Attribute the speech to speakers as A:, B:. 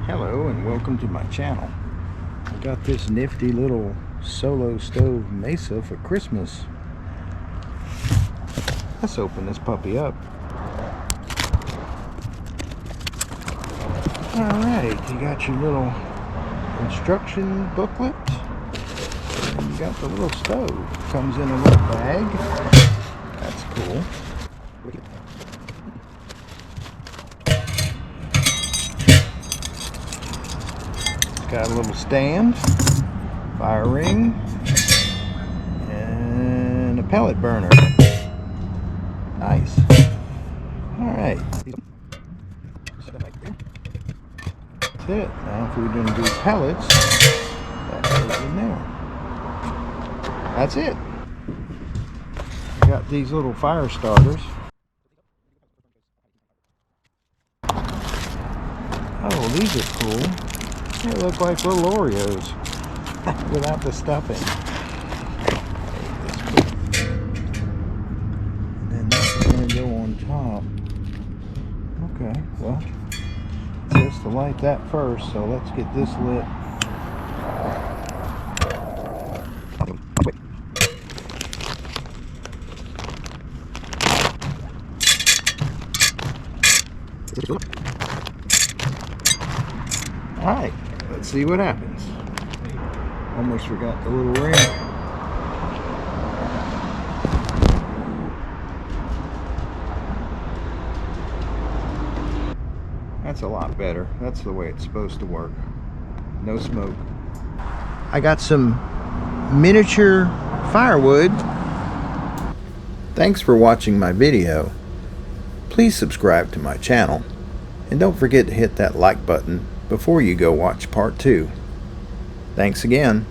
A: Hello and welcome to my channel. I got this nifty little solo Stove Mesa for Christmas. Let's open this puppy up. Alright, you got your little instruction booklet. And you got the little stove. Comes in a little bag. That's cool. Got a little stand, fire ring, and a pellet burner. Nice. Alright. That's it. Now if we're going to do pellets, that goes in there. That's it. I got these little fire starters. Oh, these are cool. They look like little Oreos without the stuffing. And then this is going to go on top. Okay, well, it says to light that first, so let's get this lit. Alright, let's see what happens. Almost forgot the little ring. That's a lot better. That's the way it's supposed to work. No smoke. I got some miniature firewood. Thanks for watching my video. Please subscribe to my channel. And don't forget to hit that like button before you go watch part 2. Thanks again.